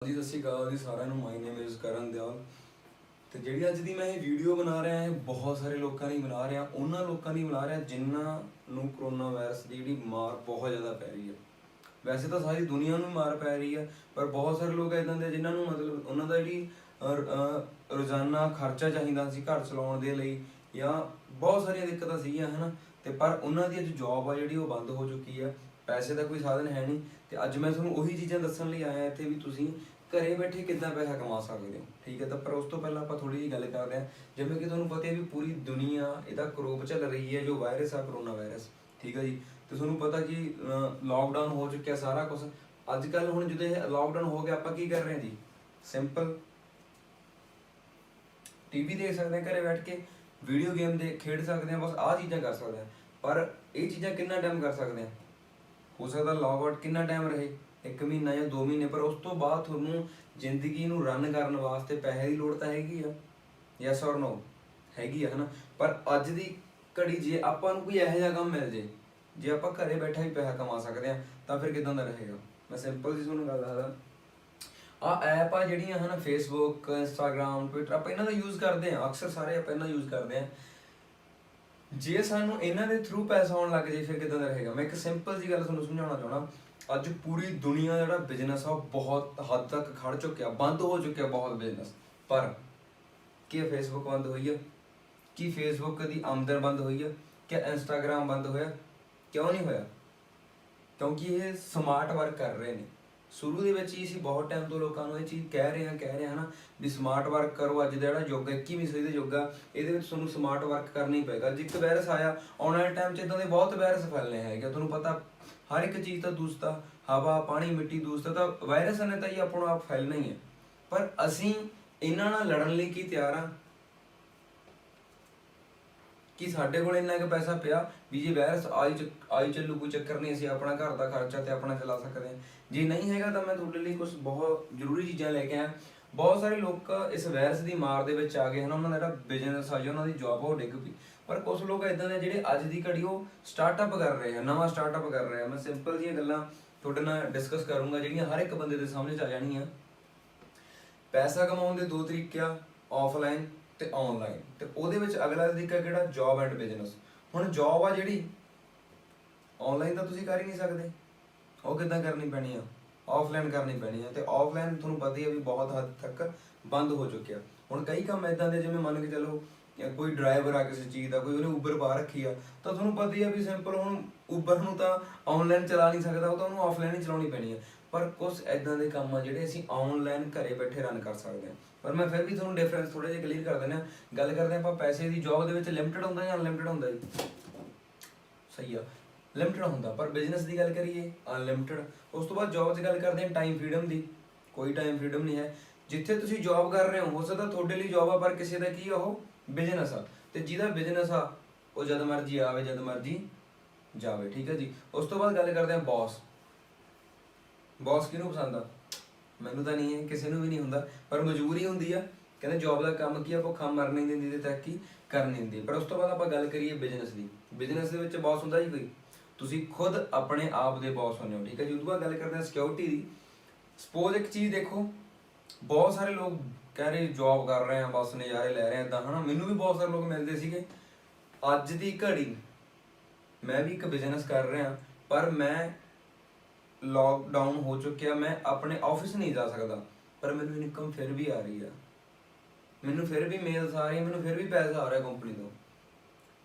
जी सत श्रीकाल जी सारिਆਂ ਨੂੰ। My name is ਕਰਨ ਦਿਆਲ। ਤੇ ਜਿਹੜੀ ਅੱਜ ਦੀ ਮੈਂ ਇਹ ਵੀਡੀਓ ਬਣਾ ਰਿਹਾ ਹੈ ਬਹੁਤ ਸਾਰੇ ਲੋਕਾਂ ਲਈ ਬਣਾ ਰਿਹਾ, ਉਹਨਾਂ ਲੋਕਾਂ ਲਈ ਬਣਾ ਰਿਹਾ ਜਿਨ੍ਹਾਂ ਨੂੰ ਕਰੋਨਾ ਵਾਇਰਸ ਦੀ ਜਿਹੜੀ ਮਾਰ ਬਹੁਤ ਜ਼ਿਆਦਾ ਪੈ ਰਹੀ ਹੈ। ਵੈਸੇ ਤਾਂ ਸਾਰੀ ਦੁਨੀਆ ਨੂੰ ਮਾਰ ਪੈ ਰਹੀ ਹੈ, ਪਰ ਬਹੁਤ ਸਾਰੇ ਲੋਕ ਇੱਦਾਂ ਦੇ ਜਿਨ੍ਹਾਂ ਨੂੰ ਮਤਲਬ ਉਹਨਾਂ ਦਾ ਜਿਹੜੀ ਰੋਜ਼ਾਨਾ ਖਰਚਾ ਚਾਹੀਦਾ ਸੀ ਘਰ ਚਲਾਉਣ ਦੇ ਲਈ, ਜਾਂ ਬਹੁਤ ਸਾਰੀਆਂ ਦਿੱਕਤਾਂ ਸੀਗੀਆਂ ਹੈ ਨਾ, ਤੇ ਪਰ ਉਹਨਾਂ ਦੀ ਅੱਜ ਜੌਬ ਆ ਜਿਹੜੀ ਉਹ ਬੰਦ ਹੋ ਚੁੱਕੀ ਹੈ। ਪੈਸੇ ਦਾ ਕੋਈ ਸਾਧਨ ਹੈ ਨਹੀਂ, ਤੇ ਅੱਜ ਮੈਂ ਤੁਹਾਨੂੰ ਉਹੀ ਚੀਜ਼ਾਂ ਦੱਸਣ ਲਈ ਆਇਆ ਇੱਥੇ ਵੀ ਤੁਸੀਂ ਘਰੇ ਬੈਠੇ ਕਿੱਦਾਂ ਪੈਸਾ ਕਮਾ ਸਕਦੇ ਹੋ। ਠੀਕ ਹੈ, ਤਾਂ ਪਰ ਉਸ ਤੋਂ ਪਹਿਲਾਂ ਆਪਾਂ ਥੋੜੀ ਜਿਹੀ ਗੱਲ ਕਰਦੇ ਹਾਂ। ਜਿਵੇਂ ਕਿ ਤੁਹਾਨੂੰ ਪਤਾ ਹੈ ਵੀ ਪੂਰੀ ਦੁਨੀਆ ਇਹਦਾ ਕਰੋਪ ਚੱਲ ਰਹੀ ਹੈ, ਜੋ ਵਾਇਰਸ ਆ ਕਰੋਨਾ ਵਾਇਰਸ। ਠੀਕ ਹੈ ਜੀ, ਤੇ ਤੁਹਾਨੂੰ ਪਤਾ ਕਿ ਲੋਕਡਾਊਨ ਹੋ ਚੁੱਕਿਆ ਸਾਰਾ ਕੁਝ। ਅੱਜ ਕੱਲ੍ਹ ਹੁਣ ਜਦੋਂ ਇਹ ਲੋਕਡਾਊਨ ਹੋ ਗਿਆ ਆਪਾਂ ਕੀ ਕਰ ਰਹੇ ਹਾਂ ਜੀ, ਸਿੰਪਲ ਟੀਵੀ ਦੇਖ ਸਕਦੇ ਹਾਂ ਘਰੇ ਬੈਠ ਕੇ, ਵੀਡੀਓ ਗੇਮ ਦੇ ਖੇਡ ਸਕਦੇ ਹਾਂ, ਬਸ ਆਹ ਚੀਜ਼ਾਂ ਕਰ ਸਕਦੇ ਹਾਂ। ਪਰ ਇਹ ਚੀਜ਼ਾਂ ਕਿੰਨਾ ਟਾਈਮ ਕਰ ਸਕਦੇ ਹਾਂ? ਹੋ ਸਕਦਾ ਲੌਗ ਆਊਟ ਕਿੰਨਾ ਟਾਈਮ ਰਹੇ, 1 ਮਹੀਨਾ ਜਾਂ 2 ਮਹੀਨੇ, ਪਰ ਉਸ ਤੋਂ ਬਾਅਦ ਤੁਹਾਨੂੰ ਜ਼ਿੰਦਗੀ ਨੂੰ ਰਨ ਕਰਨ ਵਾਸਤੇ ਪੈਸੇ ਦੀ ਲੋੜ ਤਾਂ ਹੈਗੀ ਆ। ਯੈਸ ਔਰ ਨੋ, ਹੈਗੀ ਆ, ਹੈ ਨਾ। ਪਰ ਅੱਜ ਦੀ ਘੜੀ ਜੇ ਆਪਾਂ ਨੂੰ ਕੋਈ ਇਹੋ ਜਿਹਾ ਕੰਮ ਮਿਲ ਜੇ, ਜੇ ਆਪਾਂ ਘਰੇ ਬੈਠਾ ਹੀ ਪੈਸਾ ਕਮਾ ਸਕਦੇ ਹਾਂ, ਤਾਂ ਫਿਰ ਕਿੱਦਾਂ ਦਾ ਰਹੇਗਾ। ਮੈਂ ਸਿੰਪਲ ਜੀ ਤੁਹਾਨੂੰ ਗੱਲ ਦੱਸਦਾ। ਆਹ ਐਪ ਆ ਜਿਹੜੀਆਂ ਹੈ ਨਾ, ਫੇਸਬੁੱਕ, ਇੰਸਟਾਗ੍ਰਾਮ, ਟਵਿੱਟਰ, ਆਪਾਂ ਇਹਨਾਂ ਦਾ ਯੂਜ਼ ਕਰਦੇ ਹਾਂ ਅਕਸਰ, ਸਾਰੇ ਆਪਾਂ ਇਹਨਾਂ ਯੂਜ਼ ਕਰਦੇ ਹਾਂ। ਜੇ ਸਾਨੂੰ ਇਹਨਾਂ ਦੇ ਥਰੂ ਪੈਸਾ ਆਉਣ ਲੱਗ ਜੇ ਫਿਰ ਕਿੱਦਾਂ ਦਾ ਰਹੇਗਾ। ਮੈਂ ਇੱਕ ਸਿੰਪਲ ਜੀ ਗੱਲ ਤੁਹਾਨੂੰ ਸਮਝਾਉਣਾ ਚਾਹੁੰਦਾ। ਅੱਜ ਪੂਰੀ ਦੁਨੀਆ ਦਾ ਜਿਹੜਾ ਬਿਜ਼ਨਸ ਆ ਉਹ ਬਹੁਤ ਹੱਦ ਤੱਕ ਖੜ ਚੁੱਕਿਆ, ਬੰਦ ਹੋ ਚੁੱਕਿਆ ਬਹੁਤ ਬਿਜ਼ਨਸ। ਪਰ ਕੀ ਫੇਸਬੁੱਕ ਬੰਦ ਹੋਈ ਆ? ਕੀ ਫੇਸਬੁੱਕ ਦੀ ਆਮਦਨ ਬੰਦ ਹੋਈ ਆ? ਕਿ ਇੰਸਟਾਗ੍ਰਾਮ ਬੰਦ ਹੋਇਆ? ਕਿਉਂ ਨਹੀਂ ਹੋਇਆ? ਕਿਉਂਕਿ ਇਹ ਸਮਾਰਟ ਵਰਕ ਕਰ ਰਹੇ ਨੇ। ਸ਼ੁਰੂ ਦੇ ਵਿੱਚ ਹੀ ਅਸੀਂ ਬਹੁਤ ਟਾਈਮ ਤੋਂ ਲੋਕਾਂ ਨੂੰ ਇਹ ਚੀਜ਼ ਕਹਿ ਰਹੇ ਹਾਂ ਨਾ ਵੀ ਸਮਾਰਟ ਵਰਕ ਕਰੋ। ਅੱਜ ਦਾ ਜਿਹੜਾ ਯੁੱਗ 21ਵੀਂ ਸਦੀ ਦਾ ਯੁੱਗ ਆ, ਇਹਦੇ ਵਿੱਚ ਤੁਹਾਨੂੰ ਸਮਾਰਟ ਵਰਕ ਕਰਨਾ ਹੀ ਪਏਗਾ। ਜੇ ਇੱਕ ਵਾਇਰਸ ਆਇਆ, ਆਉਣ ਵਾਲੇ ਟਾਈਮ 'ਚ ਇੱਦਾਂ ਦੇ ਬਹੁਤ ਵਾਇਰਸ ਫੈਲਣੇ ਹੈਗੇ। ਤੁਹਾਨੂੰ ਪਤਾ ਹਰ ਇੱਕ ਚੀਜ਼ ਤਾਂ ਦੂਸ਼ਿਤ ਆ, ਹਵਾ, ਪਾਣੀ, ਮਿੱਟੀ ਦੂਸ਼ਿਤ, ਤਾਂ ਵਾਇਰਸ ਨੇ ਤਾਂ ਹੀ ਆਪਣਾ ਆਪ ਫੈਲਣਾ ਹੀ ਹੈ। ਪਰ ਅਸੀਂ ਇਹਨਾਂ ਨਾਲ ਲੜਨ ਲਈ ਕੀ ਤਿਆਰ ਆ? ਕਿ ਸਾਡੇ ਕੋਲ ਇੰਨਾ ਕੁ ਪੈਸਾ ਪਿਆ ਵੀ ਜੇ ਵਾਇਰਸ ਆਈ ਚੱਲੂ ਕੋਈ ਚੱਕਰ ਨਹੀਂ, ਅਸੀਂ ਆਪਣਾ ਘਰ ਦਾ ਖਰਚਾ ਤੇ ਆਪਣਾ ਚਲਾ ਸਕਦੇ ਹਾਂ। ਜੇ ਨਹੀਂ ਹੈਗਾ ਤਾਂ ਮੈਂ ਤੁਹਾਡੇ ਲਈ ਕੁਝ ਬਹੁਤ ਜ਼ਰੂਰੀ ਚੀਜ਼ਾਂ ਲੈ ਕੇ ਆਇਆ। ਬਹੁਤ ਸਾਰੇ ਲੋਕ ਇਸ ਵਾਇਰਸ ਦੀ ਮਾਰ ਦੇ ਵਿੱਚ ਆ ਗਏ ਹਨ, ਉਹਨਾਂ ਦਾ ਜਿਹੜਾ ਬਿਜ਼ਨਸ ਆ ਜਾਂ ਉਹਨਾਂ ਦੀ ਜੌਬ ਉਹ ਡਿੱਗ ਪਈ। ਪਰ ਕੁਝ ਲੋਕ ਇੱਦਾਂ ਦੇ ਜਿਹੜੇ ਅੱਜ ਦੀ ਘੜੀ ਉਹ ਸਟਾਰਟਅਪ ਕਰ ਰਹੇ ਆ, ਨਵਾਂ ਸਟਾਰਟਅਪ ਕਰ ਰਹੇ ਆ। ਮੈਂ ਸਿੰਪਲ ਜਿਹੀਆਂ ਗੱਲਾਂ ਤੁਹਾਡੇ ਨਾਲ ਡਿਸਕਸ ਕਰੂੰਗਾ ਜਿਹੜੀਆਂ ਹਰ ਇੱਕ ਬੰਦੇ ਦੇ ਸਮਝ 'ਚ ਆ ਜਾਣੀਆਂ। ਪੈਸਾ ਕਮਾਉਣ ਦੇ 2 ਤਰੀਕੇ ਆ, ਆਫਲਾਈਨ ਤੇ ਆਨਲਾਈਨ। ਤੇ ਉਹਦੇ ਵਿੱਚ ਅਗਲਾ ਤਰੀਕਾ ਕਿਹੜਾ? Job and business. ਹੁਣ ਜੌਬ ਆ ਜਿਹੜੀ ਆਨਲਾਈਨ ਤਾਂ ਤੁਸੀਂ ਕਰ ਹੀ ਨਹੀਂ ਸਕਦੇ, ਉਹ ਕਿੱਦਾਂ ਕਰਨੀ ਪੈਣੀ ਆ? ਆਫਲਾਈਨ ਕਰਨੀ ਪੈਣੀ ਆ। ਤੇ ਆਫਲਾਈਨ ਤੁਹਾਨੂੰ ਪਤਾ ਹੀ ਆ ਵੀ ਬਹੁਤ ਹੱਦ ਤੱਕ ਬੰਦ ਹੋ ਚੁੱਕਿਆ। ਹੁਣ ਕਈ ਕੰਮ ਇਦਾਂ ਦੇ, ਜਿਵੇਂ ਮੰਨ ਕੇ ਚੱਲੋ ਕੋਈ ਡਰਾਈਵਰ ਆ ਕਿਸੇ ਚੀਜ਼ ਦਾ, ਕੋਈ ਉਹਨੇ ਉਬਰ ਪਾ ਰੱਖੀ ਆ, ਤਾਂ ਤੁਹਾਨੂੰ ਪਤਾ ਹੀ ਆ ਵੀ ਸਿੰਪਲ ਹੁਣ ਉਬਰ ਨੂੰ ਤਾਂ ਆਨਲਾਈਨ ਚਲਾ ਨਹੀਂ ਸਕਦਾ, ਉਹ ਤਾਂ ਉਹਨੂੰ ਆਫਲਾਈਨ ਹੀ ਚਲਾਉਣੀ ਪੈਣੀ ਆ। ਪਰ ਕੁਝ ਇਦਾਂ ਦੇ ਕੰਮ ਆ ਜਿਹੜੇ ਅਸੀਂ ਆਨਲਾਈਨ ਘਰੇ ਬੈਠੇ ਰਨ ਕਰ ਸਕਦੇ ਹਾਂ। ਪਰ ਮੈਂ ਫਿਰ ਵੀ ਤੁਹਾਨੂੰ ਡਿਫਰੈਂਸ ਥੋੜਾ ਜਿਹਾ ਕਲੀਅਰ ਕਰ ਦਿੰਦੇ ਹਾਂ। ਗੱਲ ਕਰਦੇ ਆਪਾਂ ਪੈਸੇ ਦੀ। ਜੌਬ ਦੇ ਵਿੱਚ ਲਿਮਟਿਡ ਹੁੰਦਾ ਜਾਂ ਅਨਲਿਮਟਿਡ ਹੁੰਦਾ ਜੀ? ਸਹੀ ਆ, ਲਿਮਟਿਡ ਹੁੰਦਾ। ਪਰ ਬਿਜ਼ਨਸ ਦੀ ਗੱਲ ਕਰੀਏ ਅਨਲਿਮਟਿਡ। ਉਸ ਤੋਂ ਬਾਅਦ ਜੌਬ 'ਚ ਗੱਲ ਕਰਦੇ ਹਾਂ ਟਾਈਮ ਫਰੀਡਮ ਦੀ। ਕੋਈ ਟਾਈਮ ਫਰੀਡਮ ਨਹੀਂ ਹੈ। ਜਿੱਥੇ ਤੁਸੀਂ ਜੌਬ ਕਰ ਰਹੇ ਹੋ ਸਕਦਾ ਤੁਹਾਡੇ ਲਈ ਜੌਬ ਆ, ਪਰ ਕਿਸੇ ਦਾ ਕੀ ਆ, ਉਹ ਬਿਜ਼ਨਸ ਆ। ਤੇ ਜਿਹਦਾ ਬਿਜ਼ਨਸ ਆ ਉਹ ਜਦ ਮਰਜੀ ਆਵੇ ਜਦ ਮਰਜੀ ਜਾਵੇ। ਠੀਕ ਹੈ ਜੀ। ਉਸ ਤੋਂ ਬਾਅਦ ਗੱਲ ਕਰਦੇ ਹਾਂ ਬੌਸ। ਬੌਸ ਕਿਹਨੂੰ ਪਸੰਦ ਆ? ਮੈਨੂੰ ਤਾਂ ਨਹੀਂ ਹੈ, ਕਿਸੇ ਨੂੰ ਵੀ ਨਹੀਂ ਹੁੰਦਾ, ਪਰ ਮਜਬੂਰੀ ਹੁੰਦੀ ਆ। ਕਹਿੰਦੇ ਜੌਬ ਦਾ ਕੰਮ ਕੀ ਆ, ਭੁੱਖਾ ਮਰਨ ਨਹੀਂ ਦਿੰਦੀ ਤੇ ਤਰੱਕੀ ਕਰਨ ਨਹੀਂ ਦਿੰਦੀ। ਪਰ ਉਸ ਤੋਂ ਬਾਅਦ ਆਪਾਂ ਗੱਲ ਕਰੀਏ ਬਿਜ਼ਨਸ ਦੀ। ਬਿਜ਼ਨਸ ਦੇ ਵਿੱਚ ਬੌਸ ਹੁੰਦਾ ਜੀ ਕੋਈ? ਤੁਸੀਂ ਖੁਦ ਆਪਣੇ ਆਪ ਦੇ ਬੌਸ ਹੁੰਦੇ ਹੋ। ਠੀਕ ਹੈ ਜੀ। ਉਸ ਤੋਂ ਬਾਅਦ ਗੱਲ ਕਰਦੇ ਹਾਂ ਸਿਕਿਉਰਿਟੀ ਦੀ। ਸਪੋਜ਼ ਇੱਕ ਚੀਜ਼ ਦੇਖੋ, ਬਹੁਤ ਸਾਰੇ ਲੋਕ ਕਹਿ ਰਹੇ ਜੌਬ ਕਰ ਰਹੇ ਆ ਬਸ ਨਜ਼ਾਰੇ ਲੈ ਰਹੇ ਆ ਇੱਦਾਂ, ਹੈ ਨਾ। ਮੈਨੂੰ ਵੀ ਬਹੁਤ ਸਾਰੇ ਲੋਕ ਮਿਲਦੇ ਸੀਗੇ। ਅੱਜ ਦੀ ਘੜੀ ਮੈਂ ਵੀ ਇੱਕ ਬਿਜ਼ਨਸ ਕਰ ਰਿਹਾ, ਪਰ ਮੈਂ ਲੋਕਡਾਊਨ ਹੋ ਚੁੱਕਿਆ, ਮੈਂ ਆਪਣੇ ਆਫਿਸ ਨਹੀਂ ਜਾ ਸਕਦਾ, ਪਰ ਮੈਨੂੰ ਇਨਕਮ ਫਿਰ ਵੀ ਆ ਰਹੀ ਆ, ਮੈਨੂੰ ਫਿਰ ਵੀ ਮੇਲਸ ਆ ਰਹੀ, ਮੈਨੂੰ ਫਿਰ ਵੀ ਪੈਸਾ ਆ ਰਿਹਾ ਕੰਪਨੀ ਤੋਂ।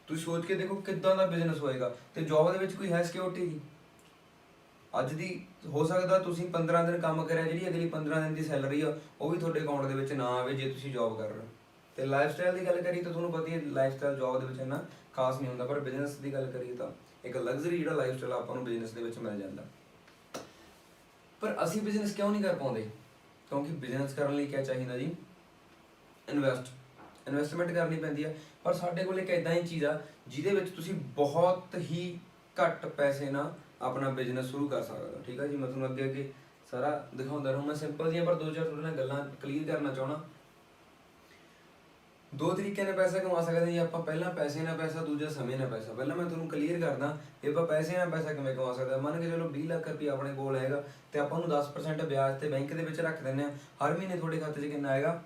ਤੁਸੀਂ ਸੋਚ ਕੇ ਦੇਖੋ ਕਿੱਦਾਂ ਦਾ ਬਿਜ਼ਨਸ ਹੋਏਗਾ। ਤੇ ਜੌਬ ਦੇ ਵਿੱਚ ਕੋਈ ਹੈ ਸਿਕਿਉਰਿਟੀ ਦੀ? ਅੱਜ ਦੀ ਹੋ ਸਕਦਾ ਤੁਸੀਂ 15 ਦਿਨ ਕੰਮ ਕਰਿਆ, ਜਿਹੜੀ ਅਗਲੀ 15 ਦਿਨ ਦੀ ਸੈਲਰੀ ਆ ਉਹ ਵੀ ਤੁਹਾਡੇ ਅਕਾਊਂਟ ਦੇ ਵਿੱਚ ਨਾ ਆਵੇ ਜੇ ਤੁਸੀਂ ਜੌਬ ਕਰ ਰਹੇ ਹੋ। ਤੇ ਲਾਈਫ ਸਟਾਈਲ ਦੀ ਗੱਲ ਕਰੀਏ ਤਾਂ ਤੁਹਾਨੂੰ ਪਤਾ ਹੀ ਹੈ ਲਾਈਫ ਸਟਾਈਲ ਜੌਬ ਦੇ ਵਿੱਚ ਇੰਨਾ ਖਾਸ ਨਹੀਂ ਹੁੰਦਾ, ਪਰ ਬਿਜ਼ਨਸ ਦੀ ਗੱਲ ਕਰੀਏ ਤਾਂ ਇੱਕ ਲਗਜ਼ਰੀ ਜਿਹੜਾ ਲਾਈਫ ਸਟਾਈਲ ਆਪਾਂ ਨੂੰ ਬਿਜ਼ਨਸ ਦੇ ਵਿੱਚ ਮਿਲ ਜਾਂਦਾ। ਪਰ ਅਸੀਂ ਬਿਜ਼ਨਸ ਕਿਉਂ ਨਹੀਂ ਕਰ ਪਾਉਂਦੇ? ਕਿਉਂਕਿ ਬਿਜ਼ਨਸ ਕਰਨ ਲਈ ਕਿਆ ਚਾਹੀਦਾ ਜੀ? ਇਨਵੈਸਟਮੈਂਟ ਕਰਨੀ ਪੈਂਦੀ ਆ। ਪਰ ਸਾਡੇ ਕੋਲ ਇੱਕ ਇੱਦਾਂ ਹੀ ਚੀਜ਼ ਆ ਜਿਹਦੇ ਵਿੱਚ ਤੁਸੀਂ ਬਹੁਤ ਹੀ ਘੱਟ ਪੈਸੇ ਨਾਲ ਆਪਣਾ ਬਿਜ਼ਨਸ ਸ਼ੁਰੂ ਕਰ ਸਕਦੇ ਹੋ। ਠੀਕ ਆ ਜੀ। ਮੈਂ ਤੁਹਾਨੂੰ ਅੱਗੇ ਸਾਰਾ ਦਿਖਾਉਂਦਾ ਰਹੂੰ। ਮੈਂ ਸਿੰਪਲ ਜਿਹੀਆਂ ਪਰ 2-4 ਤੁਹਾਡੇ ਨਾਲ ਗੱਲਾਂ ਕਲੀਅਰ ਕਰਨਾ ਚਾਹੁੰਦਾ। ਦੋ ਤਰੀਕਿਆਂ ਨਾਲ ਪੈਸਾ ਕਮਾ ਸਕਦੇ ਜੀ ਆਪਾਂ। ਪਹਿਲਾਂ ਪੈਸੇ ਨਾਲ ਪੈਸਾ, ਦੂਜਾ ਸਮੇਂ ਨਾਲ ਪੈਸਾ। ਪਹਿਲਾਂ ਮੈਂ ਤੁਹਾਨੂੰ ਕਲੀਅਰ ਕਰਦਾ ਵੀ ਆਪਾਂ ਪੈਸੇ ਨਾਲ ਪੈਸਾ ਕਿਵੇਂ ਕਮਾ ਸਕਦੇ। ਮੰਨ ਕੇ ਚਲੋ 20 ਲੱਖ ਰੁਪਏ ਆਪਣੇ ਕੋਲ ਹੈਗਾ ਤੇ ਆਪਾਂ ਨੂੰ 10% ਵਿਆਜ ਤੇ ਬੈਂਕ ਦੇ ਵਿੱਚ ਰੱਖ ਦਿੰਦੇ ਆ। ਹਰ ਮਹੀਨੇ ਤੁਹਾਡੇ ਖਾਤੇ 'ਚ ਕਿੰਨਾ ਆਏਗਾ?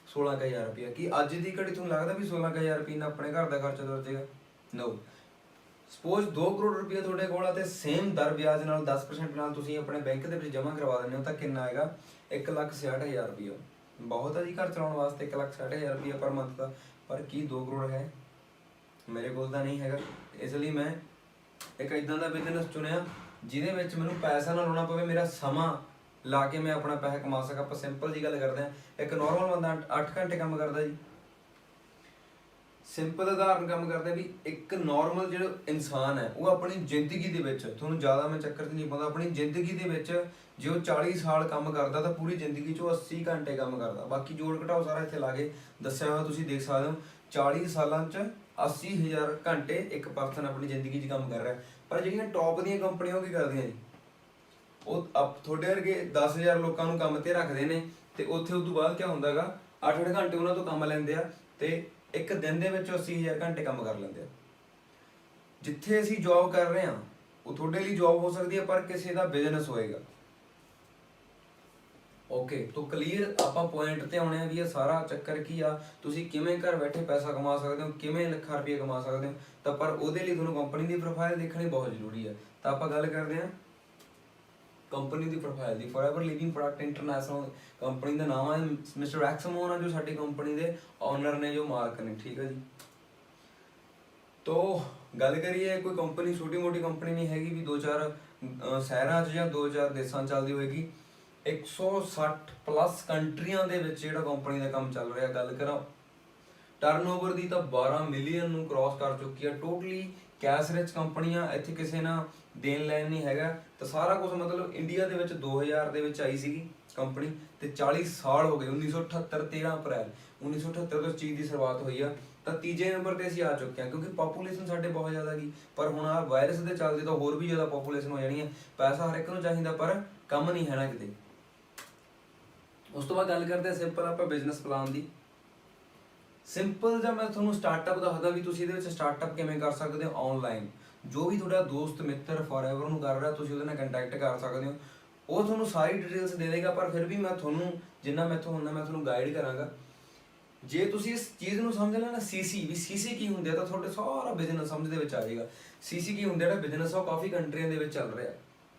16,000 ਰੁਪਇਆ। ਕੀ ਅੱਜ ਦੀ ਘੜੀ ਤੁਹਾਨੂੰ ਲੱਗਦਾ ਵੀ 16,000 ਰੁਪਏ ਨਾਲ ਆਪਣੇ ਘਰ ਦਾ ਖਰਚਾ ਤੁਰ ਜਾਏਗਾ? ਨੋ। ਸਪੋਜ਼ 2 ਕਰੋੜ ਰੁਪਏ ਤੁਹਾਡੇ ਕੋਲ ਆ ਤੇ ਸੇਮ ਦਰ ਵਿਆਜ ਨਾਲ 10% ਨਾਲ ਤੁਸੀਂ ਆਪਣੇ ਬੈਂਕ ਦੇ ਵਿੱਚ ਜਮ੍ਹਾਂ ਕਰਵਾ ਦਿੰਦੇ ਹੋ ਤਾਂ ਕਿੰਨਾ ਆਏਗਾ? 1,66,000 ਰੁਪਇਆ। ਬਹੁਤ ਹੈ ਜੀ ਘਰ ਚਲਾਉਣ ਵਾਸਤੇ 1,66,000 ਰੁਪਇਆ ਪਰ ਮੰਥ ਦਾ। ਪਰ ਕੀ 2 ਕਰੋੜ ਹੈ? ਮੇਰੇ ਕੋਲ ਤਾਂ ਨਹੀਂ ਹੈਗਾ। ਇਸ ਲਈ ਮੈਂ ਇੱਕ ਇਦਾਂ ਦਾ ਬਿਜ਼ਨਸ ਚੁਣਿਆ ਜਿਹਦੇ ਵਿੱਚ ਮੈਨੂੰ ਪੈਸਾ ਨਾ ਲਾਉਣਾ ਪਵੇ, ਮੇਰਾ ਸਮਾਂ ਲਾ ਕੇ ਮੈਂ ਆਪਣਾ ਪੈਸਾ ਕਮਾ ਸਕਾਂ। ਆਪਾਂ ਸਿੰਪਲ ਜੀ ਗੱਲ ਕਰਦੇ ਹਾਂ, ਇੱਕ ਨੋਰਮਲ ਬੰਦਾ 8 ਘੰਟੇ ਕੰਮ ਕਰਦਾ ਜੀ। ਸਿੰਪਲ ਉਦਾਹਰਨ ਕੰਮ ਕਰਦੇ ਵੀ ਇੱਕ ਨੋਰਮਲ ਜਿਹੜਾ ਇਨਸਾਨ ਹੈ ਉਹ ਆਪਣੀ ਜ਼ਿੰਦਗੀ ਦੇ ਵਿੱਚ, ਤੁਹਾਨੂੰ ਜ਼ਿਆਦਾ ਮੈਂ ਚੱਕਰ 'ਚ ਨਹੀਂ ਪਾਉਂਦਾ, ਆਪਣੀ ਜ਼ਿੰਦਗੀ ਦੇ ਵਿੱਚ ਜੇ ਉਹ 40 ਸਾਲ ਕੰਮ ਕਰਦਾ ਤਾਂ ਪੂਰੀ ਜ਼ਿੰਦਗੀ 'ਚ ਉਹ 80 ਘੰਟੇ ਕੰਮ ਕਰਦਾ। ਬਾਕੀ ਜੋੜ ਘਟਾਓ ਸਾਰਾ ਇੱਥੇ ਲਾ ਕੇ ਦੱਸਿਆ ਹੋਇਆ ਤੁਸੀਂ ਦੇਖ ਸਕਦੇ ਹੋ। 40 ਸਾਲਾਂ 'ਚ 80,000 ਘੰਟੇ ਇੱਕ ਪਰਸਨ ਆਪਣੀ ਜ਼ਿੰਦਗੀ 'ਚ ਕੰਮ ਕਰ ਰਿਹਾ। ਪਰ ਜਿਹੜੀਆਂ ਟੌਪ ਦੀਆਂ ਕੰਪਨੀਆਂ ਉਹ ਕੀ ਕਰਦੀਆਂ ਜੀ? ਉਹ ਤੁਹਾਡੇ ਵਰਗੇ 10,000 ਲੋਕਾਂ ਨੂੰ ਕੰਮ ਤੇ ਰੱਖਦੇ ਨੇ ਤੇ ਉੱਥੇ ਉਸ ਤੋਂ ਬਾਅਦ ਕੀ ਹੁੰਦਾ ਹੈਗਾ? 8-8 ਘੰਟੇ ਉਹਨਾਂ ਤੋਂ ਕੰਮ ਲੈਂਦੇ ਆ ਤੇ ਇੱਕ ਦਿਨ ਦੇ ਵਿੱਚ 80,000 ਘੰਟੇ ਕੰਮ ਕਰ ਲੈਂਦੇ ਆ। ਜਿੱਥੇ ਅਸੀਂ ਜੌਬ ਕਰ ਰਹੇ ਹਾਂ ਉਹ ਤੁਹਾਡੇ ਲਈ ਜੌਬ ਹੋ ਸਕਦੀ ਹੈ ਪਰ ਕਿਸੇ ਦਾ ਬਿਜ਼ਨਸ ਹੋਏਗਾ। ਓਕੇ, ਤਾਂ ਕਲੀਅਰ ਆਪਾਂ ਪੁਆਇੰਟ ਤੇ ਆਉਣੇ ਆ ਵੀ ਇਹ ਸਾਰਾ ਚੱਕਰ ਕੀ ਆ, ਤੁਸੀਂ ਕਿਵੇਂ ਘਰ ਬੈਠੇ ਪੈਸਾ ਕਮਾ ਸਕਦੇ ਹੋ, ਕਿਵੇਂ ਲੱਖਾਂ ਰੁਪਏ ਕਮਾ ਸਕਦੇ ਹੋ। ਤਾਂ ਪਰ ਉਹਦੇ ਲਈ ਤੁਹਾਨੂੰ ਕੰਪਨੀ ਦੀ ਪ੍ਰੋਫਾਈਲ ਦੇਖਣੀ ਬਹੁਤ ਜ਼ਰੂਰੀ ਹੈ। ਤਾਂ ਆਪਾਂ ਗੱਲ ਕਰਦੇ ਹਾਂ ਕੰਪਨੀ ਦੀ ਪ੍ਰੋਫਾਈਲ ਦੀ। Forever living product international company ਦਾ ਨਾਮ ਹੈ। ਮਿਸਟਰ ਐਕਸਮੋਨ ਆ ਜੋ ਸਾਡੀ ਕੰਪਨੀ ਦੇ ਓਨਰ ਨੇ, ਜੋ ਮਾਲਕ ਨੇ, ਠੀਕ ਹੈ ਜੀ। ਤੋ ਗੱਲ ਕਰੀਏ, ਕੋਈ ਕੰਪਨੀ ਛੋਟੀ ਮੋਟੀ ਕੰਪਨੀ ਨਹੀਂ ਹੈਗੀ ਵੀ 2-4 ਸ਼ਹਿਰਾਂ 'ਚ ਜਾਂ 2-4 ਦੇਸ਼ਾਂ 'ਚ ਚੱਲਦੀ ਹੋਏਗੀ। 160 ਪਲੱਸ ਕੰਟਰੀਆਂ ਦੇ ਵਿੱਚ ਜਿਹੜਾ ਕੰਪਨੀ ਦਾ ਕੰਮ ਚੱਲ ਰਿਹਾ। ਗੱਲ ਕਰਾਂ ਟਰਨਓਵਰ ਦੀ ਤਾਂ 12 ਮਿਲੀਅਨ ਨੂੰ ਕ੍ਰਾਸ ਕਰ ਚੁੱਕੀ ਹੈ। ਟੋਟਲੀ ਕੈਸ਼ ਰਿਚ ਕੰਪਨੀਆਂ, ਇੱਥੇ ਕਿਸੇ ਨਾਲ ਦੇਣ ਲੈਣ ਨਹੀਂ ਹੈਗਾ। ਤਾਂ ਸਾਰਾ ਕੁਝ ਮਤਲਬ ਇੰਡੀਆ ਦੇ ਵਿੱਚ 2000 ਦੇ ਵਿੱਚ ਆਈ ਸੀਗੀ ਕੰਪਨੀ ਤੇ 40 ਸਾਲ ਹੋ ਗਏ। 1978 13 ਅਪ੍ਰੈਲ 1978 ਤੋਂ ਇਸ ਚੀਜ਼ ਦੀ ਸ਼ੁਰੂਆਤ ਹੋਈ ਆ। ਤਾਂ ਤੀਜੇ ਨੰਬਰ ਤੇ ਅਸੀਂ ਆ ਚੁੱਕੇ ਹਾਂ ਕਿਉਂਕਿ ਪਾਪੂਲੇਸ਼ਨ ਸਾਡੇ ਬਹੁਤ ਜ਼ਿਆਦਾ ਗਈ। ਪਰ ਹੁਣ ਆ ਵਾਇਰਸ ਦੇ ਚੱਲਦੇ ਤਾਂ ਹੋਰ ਵੀ ਜ਼ਿਆਦਾ ਪਾਪੂਲੇਸ਼ਨ ਹੋ ਜਾਣੀ ਹੈ। ਪੈਸਾ ਹਰ ਇੱਕ ਨੂੰ ਚਾਹੀਦਾ ਪਰ ਕੰਮ ਨਹੀਂ ਹੈ ਨਾ ਕਿਤੇ। ਉਸ ਤੋਂ ਬਾਅਦ ਗੱਲ ਕਰਦੇ ਹਾਂ ਸਿੰਪਲ ਆਪਾਂ ਬਿਜ਼ਨਸ ਪਲਾਨ ਦੀ। ਸਿੰਪਲ ਜਿਹਾ ਮੈਂ ਤੁਹਾਨੂੰ ਸਟਾਰਟਅਪ ਦੱਸਦਾ ਵੀ ਤੁਸੀਂ ਇਹਦੇ ਵਿੱਚ ਸਟਾਰਟਅਪ ਕਿਵੇਂ ਕਰ ਸਕਦੇ ਹੋ ਆਨਲਾਈਨ। ਜੋ ਵੀ ਤੁਹਾਡਾ ਦੋਸਤ ਮਿੱਤਰ ਫੋਰਐਵਰ ਨੂੰ ਕਰ ਰਿਹਾ ਤੁਸੀਂ ਉਹਦੇ ਨਾਲ ਕੰਟੈਕਟ ਕਰ ਸਕਦੇ ਹੋ। ਉਹ ਤੁਹਾਨੂੰ ਸਾਰੀ ਡਿਟੇਲਸ ਦੇ ਦੇਗਾ ਪਰ ਫਿਰ ਵੀ ਮੈਂ ਤੁਹਾਨੂੰ ਜਿੰਨਾ ਮੈਥੋਂ ਹੁੰਦਾ ਮੈਂ ਤੁਹਾਨੂੰ ਗਾਈਡ ਕਰਾਂਗਾ। ਜੇ ਤੁਸੀਂ ਇਸ ਚੀਜ਼ ਨੂੰ ਸਮਝ ਲੈਣਾ ਸੀਸੀ ਵੀ ਸੀਸੀ ਕੀ ਹੁੰਦੇ ਆ ਤਾਂ ਤੁਹਾਡੇ ਸਾਰਾ ਬਿਜ਼ਨਸ ਸਮਝ ਦੇ ਵਿੱਚ ਆ ਜਾਏਗਾ। ਸੀਸੀ ਕੀ ਹੁੰਦੇ ਜਿਹੜਾ ਬਿਜ਼ਨਸ ਆ ਉਹ ਕਾਫੀ ਕੰਟਰੀਆਂ ਦੇ ਵਿੱਚ ਚੱਲ ਰਿਹਾ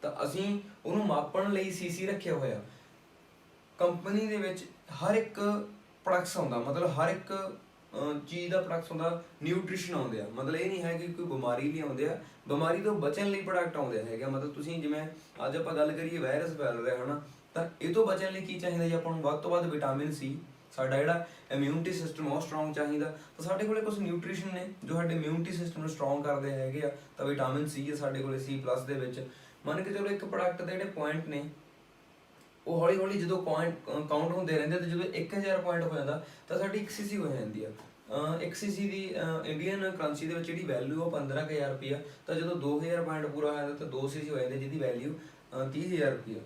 ਤਾਂ ਅਸੀਂ ਉਹਨੂੰ ਮਾਪਣ ਲਈ ਸੀਸੀ ਰੱਖਿਆ ਹੋਇਆ। ਕੰਪਨੀ ਦੇ ਵਿੱਚ ਹਰ ਇੱਕ ਪ੍ਰੋਡਕਟਸ ਆਉਂਦਾ, ਮਤਲਬ ਹਰ ਇੱਕ ਚੀਜ਼ ਦਾ ਪ੍ਰੋਡਕਟਸ ਹੁੰਦਾ। ਨਿਊਟ੍ਰੀਸ਼ਨ ਆਉਂਦੇ ਆ, ਮਤਲਬ ਇਹ ਨਹੀਂ ਹੈ ਕਿ ਕੋਈ ਬਿਮਾਰੀ ਲਈ ਆਉਂਦੇ ਆ, ਬਿਮਾਰੀ ਤੋਂ ਬਚਣ ਲਈ ਪ੍ਰੋਡਕਟ ਆਉਂਦੇ ਹੈਗੇ। ਮਤਲਬ ਤੁਸੀਂ ਜਿਵੇਂ ਅੱਜ ਆਪਾਂ ਗੱਲ ਕਰੀਏ ਵਾਇਰਸ ਫੈਲ ਰਿਹਾ ਹੈ ਨਾ, ਤਾਂ ਇਹ ਤੋਂ ਬਚਣ ਲਈ ਕੀ ਚਾਹੀਦਾ ਜੀ ਆਪਾਂ ਨੂੰ? ਵੱਧ ਤੋਂ ਵੱਧ ਵਿਟਾਮਿਨ ਸੀ। ਸਾਡਾ ਜਿਹੜਾ ਇਮਿਊਨਿਟੀ ਸਿਸਟਮ ਉਹ ਸਟਰੋਂਗ ਚਾਹੀਦਾ। ਤਾਂ ਸਾਡੇ ਕੋਲੇ ਕੁਝ ਨਿਊਟ੍ਰੀਸ਼ਨ ਨੇ ਜੋ ਸਾਡੇ ਇਮਿਊਨਿਟੀ ਸਿਸਟਮ ਨੂੰ ਸਟਰੋਂਗ ਕਰਦੇ ਹੈਗੇ ਆ। ਤਾਂ ਵਿਟਾਮਿਨ ਸੀ ਹੈ ਸਾਡੇ ਕੋਲੇ C+ ਦੇ ਵਿੱਚ। ਮੰਨ ਕੇ ਚਲੋ ਇੱਕ ਪ੍ਰੋਡਕਟ ਦੇ ਜਿਹੜੇ ਪੁਆਇੰਟ ਨੇ ਉਹ ਹੌਲੀ ਹੌਲੀ ਜਦੋਂ ਕਾਊਂਟ ਹੁੰਦੇ ਰਹਿੰਦੇ ਤੇ ਜਦੋਂ 1000 ਪੁਆਇੰਟ ਹੋ ਜਾਂਦਾ ਤਾਂ ਸਾਡੀ 1 cc ਹੋ ਜਾਂਦੀ ਆ। 1 cc ਦੀ ਇੰਡੀਅਨ ਕਰੰਸੀ ਦੇ ਵਿੱਚ ਜਿਹੜੀ ਵੈਲਿਊ ਉਹ 15,000 ਰੁਪਈਆ। ਤਾਂ ਜਦੋਂ 2000 ਪੁਆਇੰਟ ਪੂਰਾ ਹੋ ਜਾਂਦਾ ਤਾਂ 2 cc ਹੋ ਜਾਂਦੇ ਜਿਹਦੀ ਵੈਲਿਊ 30,000 ਰੁਪਈਆ।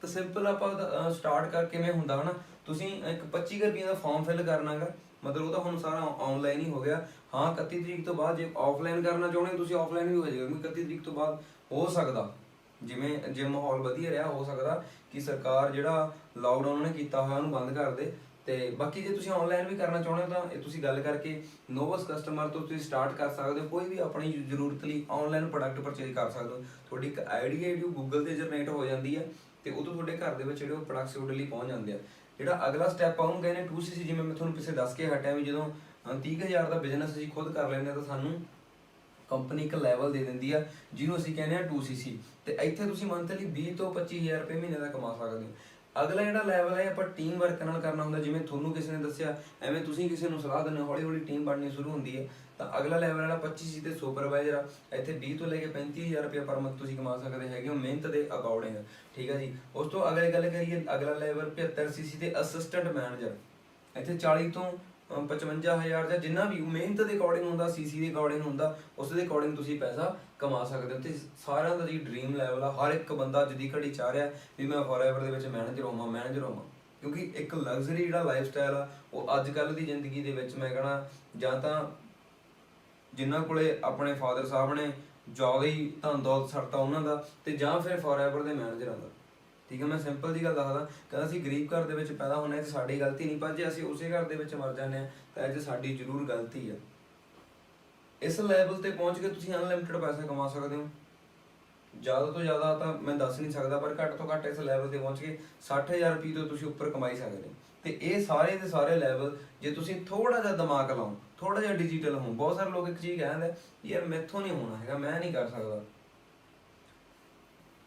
ਤਾਂ ਸਿੰਪਲ ਆਪਾਂ ਸਟਾਰਟ ਕਰ ਕਿਵੇਂ ਹੁੰਦਾ ਹਨਾ, ਤੁਸੀਂ ਇੱਕ 25 ਰੁਪਏ ਦਾ ਫਾਰਮ ਫਿਲ ਕਰਨਾਗਾ। ਮਤਲਬ ਉਹ ਤਾਂ ਹੁਣ ਸਾਰਾ ਆਨਲਾਈਨ ਹੀ ਹੋ ਗਿਆ। ਹਾਂ 31 ਤਰੀਕ ਤੋਂ ਬਾਅਦ ਜੇ ਆਫਲਾਈਨ ਕਰਨਾ ਚਾਹੁੰਦੇ ਹੋ ਤੁਸੀਂ ਆਫਲਾਈਨ ਵੀ ਹੋ ਜਾਏਗਾ ਕਿਉਂਕਿ 31 ਤਰੀਕ ਤੋਂ ਬਾਅਦ ਹੋ ਸਕਦਾ ਜਿਵੇਂ ਜੇ ਮਾਹੌਲ ਵਧੀਆ ਰਿਹਾ ਹੋ ਸਕਦਾ ਕਿ ਸਰਕਾਰ ਜਿਹੜਾ ਲਾਕਡਾਊਨ ਉਹਨੇ ਕੀਤਾ ਹੋਇਆ ਉਹਨੂੰ ਬੰਦ ਕਰ ਦੇ। ਤੇ ਬਾਕੀ ਜੇ ਤੁਸੀਂ ਆਨਲਾਈਨ ਵੀ ਕਰਨਾ ਚਾਹੁੰਦੇ ਹੋ ਤਾਂ ਇਹ ਤੁਸੀਂ ਗੱਲ ਕਰਕੇ ਨੋਵਸ ਕਸਟਮਰ ਤੋਂ ਤੁਸੀਂ ਸਟਾਰਟ ਕਰ ਸਕਦੇ ਹੋ। ਕੋਈ ਵੀ ਆਪਣੀ ਜ਼ਰੂਰਤ ਲਈ ਆਨਲਾਈਨ ਪ੍ਰੋਡਕਟ ਪਰਚੇਜ ਕਰ ਸਕਦੇ ਹੋ। ਤੁਹਾਡੀ ਇੱਕ ਆਈਡੀ ਹੈ ਜੋ ਗੂਗਲ ਤੇ ਜਨਰੇਟ ਹੋ ਜਾਂਦੀ ਹੈ ਤੇ ਉਦੋਂ ਤੁਹਾਡੇ ਘਰ ਦੇ ਵਿੱਚ ਜਿਹੜੇ ਉਹ ਪ੍ਰੋਡਕਟਸ ਤੁਹਾਡੇ ਲਈ ਪਹੁੰਚ ਜਾਂਦੇ ਆ। ਜਿਹੜਾ ਅਗਲਾ ਸਟੈਪ ਆ ਉਹਨੂੰ ਕਹਿੰਦੇ 2 cc। ਜਿਵੇਂ ਮੈਂ ਤੁਹਾਨੂੰ ਪਿੱਛੇ ਦੱਸ ਕੇ ਹਟਿਆ ਵੀ ਜਦੋਂ 30,000 ਦਾ ਬਿਜ਼ਨਸ ਅਸੀਂ ਖੁਦ ਕਰ ਲੈਂਦੇ ਹਾਂ ਤਾਂ ਸਾਨੂੰ ਕੰਪਨੀ ਇੱਕ ਲੈਵਲ ਦੇ ਦਿੰਦੀ ਆ ਜਿਹਨੂੰ ਅਸੀਂ ਕਹਿੰਦੇ ਆ 2 cc। ਤੇ ਇੱਥੇ ਤੁਸੀਂ ਮੰਥਲੀ 20 ਤੋਂ 25,000 ਰੁਪਏ ਮਹੀਨੇ ਦਾ ਕਮਾ ਸਕਦੇ ਹੋ। ਅਗਲਾ ਜਿਹੜਾ ਲੈਵਲ ਹੈ ਆਪਾਂ ਟੀਮ ਵਰਕ ਨਾਲ ਕਰਨਾ ਹੁੰਦਾ। ਜਿਵੇਂ ਤੁਹਾਨੂੰ ਕਿਸੇ ਨੇ ਦੱਸਿਆ ਐਵੇਂ ਤੁਸੀਂ ਕਿਸੇ ਨੂੰ ਸਲਾਹ ਦਿੰਦੇ ਹੋ, ਹੌਲੀ ਹੌਲੀ ਟੀਮ ਬਣਨੀ ਸ਼ੁਰੂ ਹੁੰਦੀ ਹੈ। ਤਾਂ ਅਗਲਾ ਲੈਵਲ ਜਿਹੜਾ 25 cc ਤੇ ਸੁਪਰਵਾਈਜ਼ਰ ਆ। ਇੱਥੇ 20 ਤੋਂ ਲੈ ਕੇ 35,000 ਰੁਪਏ ਪਰ ਮੰਥ ਤੁਸੀਂ ਕਮਾ ਸਕਦੇ ਹੈਗੇ ਹੋ ਮਿਹਨਤ ਦੇ ਅਕੋਰਡਿੰਗ, ਠੀਕ ਹੈ ਜੀ। ਉਸ ਤੋਂ ਅਗਲੇ ਗੱਲ ਕਰੀਏ ਅਗਲਾ ਲੈਵਲ 75 cc ਤੇ ਅਸਿਸਟੈਂਟ ਮੈਨੇਜਰ। ਇੱਥੇ 40 ਤੋਂ 55,000 ਜਾਂ ਜਿੰਨਾ ਵੀ ਮਿਹਨਤ ਦੇ ਅਕੋਰਡਿੰਗ ਹੁੰਦਾ, ਸੀਸੀ ਦੇ ਅਕੋਰਡਿੰਗ ਹੁੰਦਾ, ਉਸ ਦੇ ਅਕੋਰਡਿੰਗ ਤੁਸੀਂ ਪੈਸਾ ਕਮਾ ਸਕਦੇ ਹੋ। ਤੇ ਸਾਰਿਆਂ ਦਾ ਜੀ ਡ੍ਰੀਮ ਲੈਵਲ ਆ। ਹਰ ਇੱਕ ਬੰਦਾ ਅੱਜ ਦੀ ਘੜੀ ਚਾਹ ਰਿਹਾ ਵੀ ਮੈਂ ਫੋਰਐਵਰ ਦੇ ਵਿੱਚ ਮੈਨੇਜਰ ਹੋਵਾਂ। ਕਿਉਂਕਿ ਇੱਕ ਲਗਜ਼ਰੀ ਜਿਹੜਾ ਲਾਈਫ ਸਟਾਈਲ ਆ ਉਹ ਅੱਜ ਕੱਲ੍ਹ ਦੀ ਜ਼ਿੰਦਗੀ ਦੇ ਵਿੱਚ ਮੈਂ ਕਹਣਾ ਜਾਂ ਤਾਂ ਜਿਨ੍ਹਾਂ ਕੋਲੇ ਆਪਣੇ ਫਾਦਰ ਸਾਹਿਬ ਨੇ ਜ਼ਿਆਦਾ ਹੀ ਧਨ ਦੌਲਤ ਛੱਡਤਾ ਉਹਨਾਂ ਦਾ, ਤੇ ਜਾਂ ਫਿਰ ਫੋਰਐਵਰ ਦੇ ਮੈਨੇਜਰਾਂ ਦਾ। ਠੀਕ ਹੈ, ਮੈਂ ਸਿੰਪਲ ਜੀ ਗੱਲ ਦੱਸਦਾ, ਕਹਿੰਦਾ ਅਸੀਂ ਗਰੀਬ ਘਰ ਦੇ ਵਿੱਚ ਪੈਦਾ ਹੋਣੇ ਤੇ ਸਾਡੀ ਗਲਤੀ ਨਹੀਂ, ਪਰ ਜੇ ਅਸੀਂ ਉਸੇ ਘਰ ਦੇ ਵਿੱਚ ਮਰ ਜਾਂਦੇ ਹਾਂ ਤਾਂ ਇਹ 'ਚ ਸਾਡੀ ਜ਼ਰੂਰ ਗਲਤੀ ਆ। ਇਸ ਲੈਵਲ ਤੇ ਪਹੁੰਚ ਕੇ ਤੁਸੀਂ ਅਨਲਿਮਿਟਿਡ ਪੈਸਾ ਕਮਾ ਸਕਦੇ ਹੋ। ਜ਼ਿਆਦਾ ਤੋਂ ਜ਼ਿਆਦਾ ਤਾਂ ਮੈਂ ਦੱਸ ਨਹੀਂ ਸਕਦਾ, ਪਰ ਘੱਟ ਤੋਂ ਘੱਟ ਇਸ ਲੈਵਲ ਤੇ ਪਹੁੰਚ ਕੇ 60,000 ਰੁਪਏ ਤੋਂ ਤੁਸੀਂ ਉੱਪਰ ਕਮਾਈ ਸਕਦੇ ਹੋ। ਤੇ ਇਹ ਸਾਰੇ ਦੇ ਸਾਰੇ ਲੈਵਲ ਜੇ ਤੁਸੀਂ ਥੋੜਾ ਜਿਹਾ ਦਿਮਾਗ ਲਾਓ, ਥੋੜਾ ਜਿਹਾ ਡਿਜੀਟਲ ਹੋ। ਬਹੁਤ ਸਾਰੇ ਲੋਕ ਇੱਕ ਚੀਜ਼ ਕਹਿੰਦੇ ਯਾਰ ਮੈਥੋਂ ਨਹੀਂ ਹੋਣਾ ਹੈਗਾ, ਮੈਂ ਨਹੀਂ ਕਰ ਸਕਦਾ।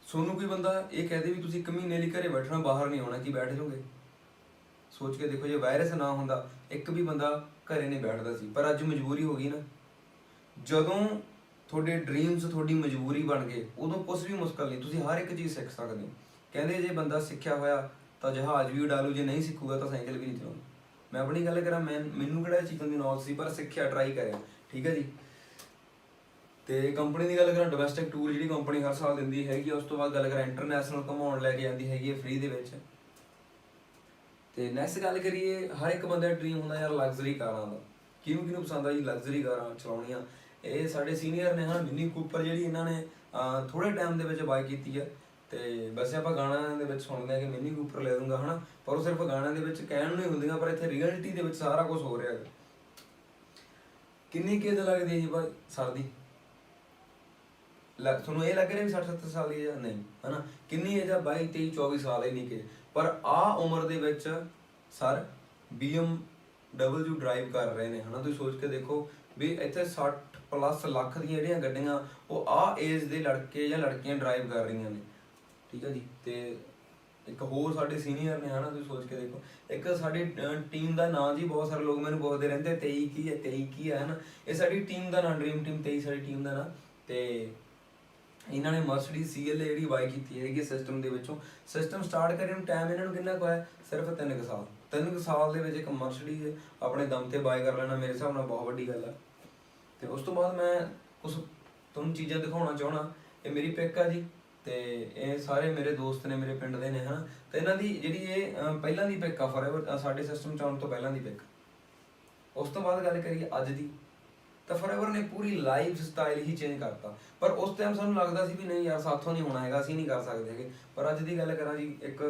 ਸੋਨੂੰ ਕੋਈ ਬੰਦਾ ਇਹ ਕਹਦੇ ਵੀ ਤੁਸੀਂ 1 ਮਹੀਨੇ ਲਈ ਘਰੇ ਬੈਠਣਾ, ਬਾਹਰ ਨਹੀਂ ਆਉਣਾ, ਕੀ ਬੈਠ ਜਾਓਗੇ? ਸੋਚ ਕੇ ਦੇਖੋ, ਜੇ ਵਾਇਰਸ ਨਾ ਹੁੰਦਾ ਇੱਕ ਵੀ ਬੰਦਾ ਘਰੇ ਨਹੀਂ ਬੈਠਦਾ ਸੀ, ਪਰ ਅੱਜ ਮਜਬੂਰੀ ਹੋ ਗਈ ਨਾ। ਜਦੋਂ ਤੁਹਾਡੇ ਡ੍ਰੀਮਸ ਤੁਹਾਡੀ ਮਜਬੂਰੀ ਬਣ ਗਏ, ਉਦੋਂ ਕੁਝ ਵੀ ਮੁਸ਼ਕਲ ਨਹੀਂ, ਤੁਸੀਂ ਹਰ ਇੱਕ ਚੀਜ਼ ਸਿੱਖ ਸਕਦੇ ਹੋ। ਕਹਿੰਦੇ ਜੇ ਬੰਦਾ ਸਿੱਖਿਆ ਹੋਇਆ ਤਾਂ ਜਹਾਜ਼ ਵੀ ਉਡਾ ਲੂ, ਜੇ ਨਹੀਂ ਸਿੱਖੂਗਾ ਤਾਂ ਸਾਈਕਲ ਵੀ ਨਹੀਂ ਚਲਾਉਂਦਾ। ਮੈਂ ਆਪਣੀ ਗੱਲ ਕਰਾਂ, ਮੈਨੂੰ ਕਿਹੜਾ ਚੀਜ਼ਾਂ ਦੀ ਨੌਲੇਜ ਸੀ, ਪਰ ਸਿੱਖਿਆ, ਟਰਾਈ ਕਰਿਆ। ਠੀਕ ਹੈ ਜੀ। ਤੇ ਕੰਪਨੀ ਦੀ ਗੱਲ ਕਰਾਂ, ਡੋਮੈਸਟਿਕ ਟੂਰ ਜਿਹੜੀ ਕੰਪਨੀ ਹਰ ਸਾਲ ਦਿੰਦੀ ਹੈਗੀ, ਉਸ ਤੋਂ ਬਾਅਦ ਗੱਲ ਕਰਾਂ ਇੰਟਰਨੈਸ਼ਨਲ ਘੁਮਾਉਣ ਲੈ ਕੇ ਜਾਂਦੀ ਹੈਗੀ ਹੈ ਫ੍ਰੀ ਦੇ ਵਿੱਚ। ਤੇ ਨੈਕਸਟ ਗੱਲ ਕਰੀਏ, ਹਰ ਇੱਕ ਬੰਦੇ ਦਾ ਡ੍ਰੀਮ ਹੁੰਦਾ ਯਾਰ ਲਗਜ਼ਰੀ ਕਾਰਾਂ ਦਾ। ਕਿਹਨੂੰ ਪਸੰਦ ਆ ਜੀ ਲਗਜ਼ਰੀ ਕਾਰਾਂ ਚਲਾਉਣੀਆਂ? ਇਹ ਸਾਡੇ ਸੀਨੀਅਰ ਨੇ ਹਨ, ਮਿੰਨੀ ਕੂਪਰ ਜਿਹੜੀ ਇਹਨਾਂ ਨੇ ਥੋੜੇ ਟਾਈਮ ਦੇ ਵਿੱਚ ਬਾਈ ਕੀਤੀ ਆ। ਤੇ ਵੈਸੇ ਆਪਾਂ ਗਾਣਿਆਂ ਦੇ ਵਿੱਚ ਸੁਣਦੇ ਆ ਕਿ ਮਿੰਨੀ ਕੂਪਰ ਲੈ ਦੂੰਗਾ ਹਨਾ, ਪਰ ਉਹ ਸਿਰਫ ਗਾਣਿਆਂ ਦੇ ਵਿੱਚ ਕਹਿਣ ਨੂੰ ਹੀ ਹੁੰਦੀਆਂ, ਪਰ ਇੱਥੇ ਰਿਐਲਿਟੀ ਦੇ ਵਿੱਚ ਸਾਰਾ ਕੁਝ ਹੋ ਰਿਹਾ ਹੈ। ਕਿੰਨੀ ਏਜ ਲੱਗਦੀ ਹੈ ਜੀ ਭਾਈ ਸਰ ਦੀ? ਤੁਹਾਨੂੰ ਇਹ ਲੱਗ ਰਿਹਾ ਵੀ 60-70 ਸਾਲ ਦੀ ਜਾਂ ਨਹੀਂ, ਹਨਾ? ਕਿੰਨੀ ਏਜ ਆ? 22, 23, 24 ਸਾਲ ਇੰਨੀ ਕਿ, ਪਰ ਆਹ ਉਮਰ ਦੇ ਵਿੱਚ ਸਰ BMW ਡਰਾਈਵ ਕਰ ਰਹੇ ਨੇ, ਹਨਾ? ਤੁਸੀਂ ਸੋਚ ਕੇ ਦੇਖੋ ਵੀ ਇੱਥੇ 60+ ਲੱਖ ਦੀਆਂ ਜਿਹੜੀਆਂ ਗੱਡੀਆਂ ਉਹ ਆਹ ਏਜ ਦੇ ਲੜਕੇ ਜਾਂ ਲੜਕੀਆਂ ਡਰਾਈਵ ਕਰ ਰਹੀਆਂ ਨੇ। ਠੀਕ ਹੈ ਜੀ। ਤੇ ਇੱਕ ਹੋਰ ਸਾਡੇ ਸੀਨੀਅਰ ਨੇ, ਹਨਾ? ਤੁਸੀਂ ਸੋਚ ਕੇ ਦੇਖੋ, ਇੱਕ ਸਾਡੀ ਟੀਮ ਦਾ ਨਾਂ ਜੀ, ਬਹੁਤ ਸਾਰੇ ਲੋਕ ਮੈਨੂੰ ਪੁੱਛਦੇ ਰਹਿੰਦੇ 23 ਕੀ ਹੈ, 23 ਕੀ ਹੈ, ਹਨਾ? ਇਹ ਸਾਡੀ ਟੀਮ ਦਾ ਨਾਂ, ਡ੍ਰੀਮ ਟੀਮ 23 ਸਾਡੀ ਟੀਮ ਦਾ ਨਾਂ। ਤੇ ਇਹਨਾਂ ਨੇ ਮਰਸੀਡੀਜ਼ CLA ਜਿਹੜੀ ਬਾਈ ਕੀਤੀ ਹੈਗੀ ਸਿਸਟਮ ਦੇ ਵਿੱਚੋਂ। ਸਿਸਟਮ ਸਟਾਰਟ ਕਰਨ ਨੂੰ ਟਾਈਮ ਇਹਨਾਂ ਨੂੰ ਕਿੰਨਾ ਕੁ ਹੈ? ਸਿਰਫ 3 ਸਾਲ। 3 ਸਾਲ ਦੇ ਵਿੱਚ ਇੱਕ ਮਰਸੀਡੀਜ਼ ਆਪਣੇ ਦਮ ਤੇ ਬਾਈ ਕਰ ਲੈਣਾ ਮੇਰੇ ਹਿਸਾਬ ਨਾਲ ਬਹੁਤ ਵੱਡੀ ਗੱਲ ਹੈ। ਤੇ ਉਸ ਤੋਂ ਬਾਅਦ ਮੈਂ ਕੁਛ ਤੁਹਾਨੂੰ ਚੀਜ਼ਾਂ ਦਿਖਾਉਣਾ ਚਾਹਣਾ। ਇਹ ਮੇਰੀ ਪਿਕ ਆ ਜੀ, ਤੇ ਇਹ ਸਾਰੇ ਮੇਰੇ ਦੋਸਤ ਨੇ, ਮੇਰੇ ਪਿੰਡ ਦੇ ਨੇ, ਹਨਾ? ਤੇ ਇਹਨਾਂ ਦੀ ਜਿਹੜੀ ਇਹ ਪਹਿਲਾਂ ਦੀ ਪਿਕ ਆ, ਫੋਰਐਵਰ ਸਾਡੇ ਸਿਸਟਮ ਚ ਆਉਣ ਤੋਂ ਪਹਿਲਾਂ ਦੀ ਪਿਕ। ਉਸ ਤੋਂ ਬਾਅਦ ਗੱਲ ਕਰੀਏ ਅੱਜ ਦੀ, ਤਾਂ ਫੋਰਐਵਰ ਨੇ ਪੂਰੀ ਲਾਈਫ ਸਟਾਈਲ ਹੀ ਚੇਂਜ ਕਰਤਾ। ਪਰ ਉਸ ਟਾਈਮ ਸਾਨੂੰ ਲੱਗਦਾ ਸੀ ਵੀ ਨਹੀਂ ਯਾਰ ਸਾਥੋਂ ਨਹੀਂ ਹੋਣਾ ਹੈਗਾ, ਅਸੀਂ ਨਹੀਂ ਕਰ ਸਕਦੇ ਹੈਗੇ। ਪਰ ਅੱਜ ਦੀ ਗੱਲ ਕਰਾਂ ਜੀ, ਇੱਕ